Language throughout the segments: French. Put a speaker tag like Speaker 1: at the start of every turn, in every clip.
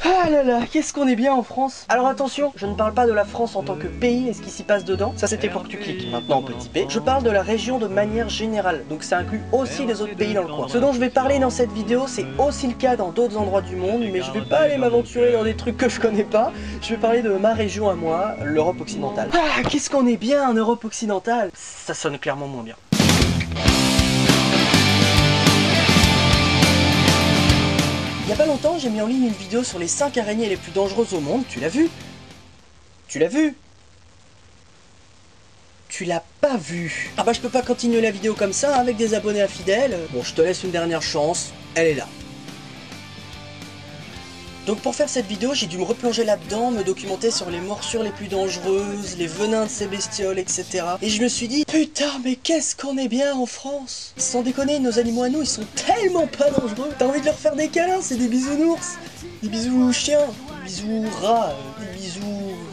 Speaker 1: Ah là là, qu'est-ce qu'on est bien en France. Alors attention, je ne parle pas de la France en tant que pays et ce qui s'y passe dedans, ça c'était pour que tu cliques. Maintenant petit p, je parle de la région de manière générale, donc ça inclut aussi les autres pays dans le coin. Ce dont je vais parler dans cette vidéo, c'est aussi le cas dans d'autres endroits du monde, mais je vais pas aller m'aventurer dans des trucs que je connais pas. Je vais parler de ma région à moi, l'Europe occidentale. Ah, qu'est-ce qu'on est bien en Europe occidentale. Ça sonne clairement moins bien. Il y a pas longtemps, j'ai mis en ligne une vidéo sur les 5 araignées les plus dangereuses au monde. Tu l'as vu? Tu l'as vu? Tu l'as pas vu? Ah bah je peux pas continuer la vidéo comme ça, hein, avec des abonnés infidèles. Bon, je te laisse une dernière chance. Elle est là. Donc pour faire cette vidéo, j'ai dû me replonger là-dedans, me documenter sur les morsures les plus dangereuses, les venins de ces bestioles, etc. Et je me suis dit, putain, mais qu'est-ce qu'on est bien en France! Sans déconner, nos animaux à nous, ils sont tellement pas dangereux. T'as envie de leur faire des câlins, c'est des bisounours, des bisous chiens, des bisous rats, des bisous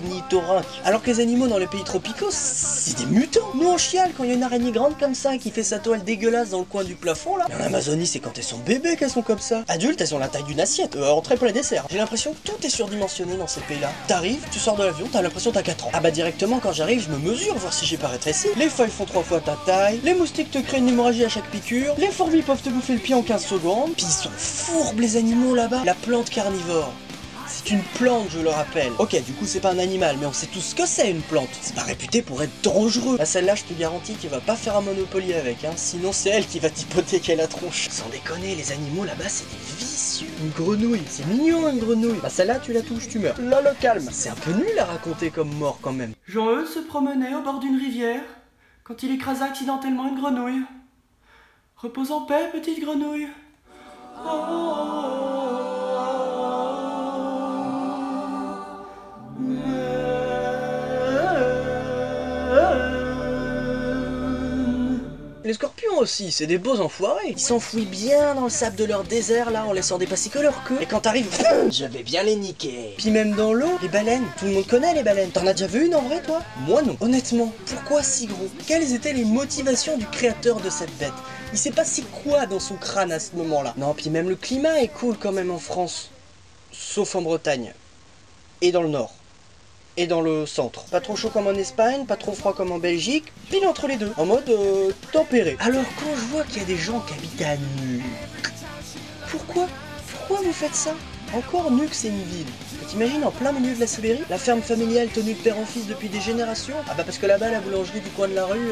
Speaker 1: ornithorynques. Alors que les animaux dans les pays tropicaux, c'est des mutants. Nous on chiale quand il y a une araignée grande comme ça qui fait sa toile dégueulasse dans le coin du plafond là. Mais en Amazonie, c'est quand elles sont bébés qu'elles sont comme ça. Adultes, elles ont la taille d'une assiette, entrée pour les desserts. J'ai l'impression que tout est surdimensionné dans ces pays-là. T'arrives, tu sors de l'avion, t'as l'impression que t'as 4 ans. Ah bah directement quand j'arrive, je me mesure, voir si j'ai pas rétréci. Les feuilles font 3 fois ta taille, les moustiques te créent une hémorragie à chaque piqûre, les fourmis peuvent te bouffer le pied en 15 secondes, puis ils sont fourbes les animaux là-bas. La plante carnivore. C'est une plante, je le rappelle. Ok, du coup c'est pas un animal, mais on sait tous ce que c'est une plante. C'est pas réputé pour être dangereux. Bah celle-là, je te garantis qu'il va pas faire un Monopoly avec, hein. Sinon c'est elle qui va t'hypothéquer la tronche. Sans déconner, les animaux là-bas c'est des vicieux. Une grenouille, c'est mignon une grenouille. Bah celle-là, tu la touches, tu meurs. Là, le calme. C'est un peu nul à raconter comme mort quand même. Jean-Eudes se promenait au bord d'une rivière quand il écrasa accidentellement une grenouille. Repose en paix, petite grenouille. Les scorpions aussi, c'est des beaux enfoirés. Ils s'enfouissent bien dans le sable de leur désert là en laissant dépasser que leur queue. Et quand t'arrives, je vais bien les niquer. Puis même dans l'eau, les baleines, tout le monde connaît les baleines. T'en as déjà vu une en vrai toi? Moi non. Honnêtement, pourquoi si gros? Quelles étaient les motivations du créateur de cette bête? Il s'est passé quoi dans son crâne à ce moment-là? Non, puis même le climat est cool quand même en France. Sauf en Bretagne. Et dans le nord. Et dans le centre. Pas trop chaud comme en Espagne, pas trop froid comme en Belgique, pile entre les deux, en mode tempéré. Alors quand je vois qu'il y a des gens qui habitent à Nuuk, pourquoi vous faites ça? Encore Nuuk c'est une ville. T'imagines en plein milieu de la Sibérie, la ferme familiale tenue de père en fils depuis des générations? Ah bah parce que là-bas la boulangerie du coin de la rue,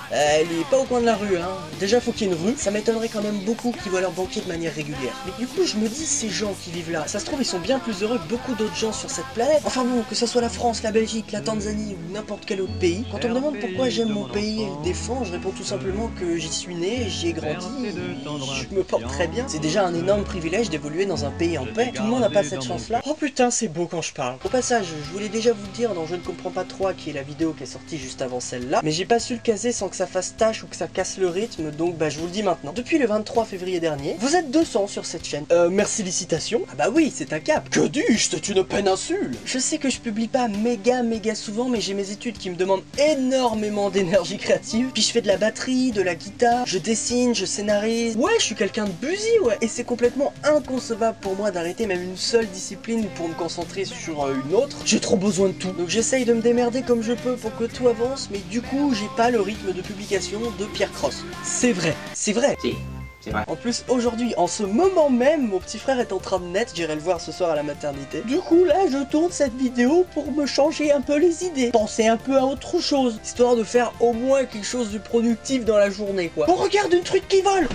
Speaker 1: elle est pas au coin de la rue, hein. Déjà faut qu'il y ait une rue, ça m'étonnerait quand même beaucoup qu'ils voient leur banquier de manière régulière. Mais du coup je me dis, ces gens qui vivent là, ça se trouve ils sont bien plus heureux que beaucoup d'autres gens sur cette planète. Enfin bon, que ça soit la France, la Belgique, la Tanzanie ou n'importe quel autre pays, quand on me demande pourquoi j'aime mon pays et le défends, je réponds tout simplement que j'y suis né, j'y ai grandi, et je me porte très bien. C'est déjà un énorme privilège d'évoluer dans un pays en paix, tout le monde n'a pas cette chance là. Oh putain c'est beau quand je parle. Au passage, je voulais déjà vous dire dans Je ne comprends pas 3 qui est la vidéo qui est sortie juste avant celle-là, mais j'ai pas su le caser sans que ça fasse tâche ou que ça casse le rythme, donc bah je vous le dis maintenant. Depuis le 23 février dernier, vous êtes 200 sur cette chaîne. Merci félicitations. Ah bah oui, c'est un cap. Que dis-je, c'est une péninsule. Je sais que je publie pas méga souvent, mais j'ai mes études qui me demandent énormément d'énergie créative. Puis je fais de la batterie, de la guitare, je dessine, je scénarise. Ouais, je suis quelqu'un de busy, ouais. Et c'est complètement inconcevable pour moi d'arrêter même une seule discipline pour me concentrer sur une autre. J'ai trop besoin de tout. Donc j'essaye de me démerder comme je peux pour que tout avance, mais du coup, j'ai pas le rythme de publication de Pierre Cross. C'est vrai, c'est vrai.
Speaker 2: Si, c'est vrai.
Speaker 1: En plus, aujourd'hui, en ce moment même, mon petit frère est en train de naître, j'irai le voir ce soir à la maternité. Du coup, là, je tourne cette vidéo pour me changer un peu les idées, penser un peu à autre chose, histoire de faire au moins quelque chose de productif dans la journée, quoi. On regarde une truc qui vole.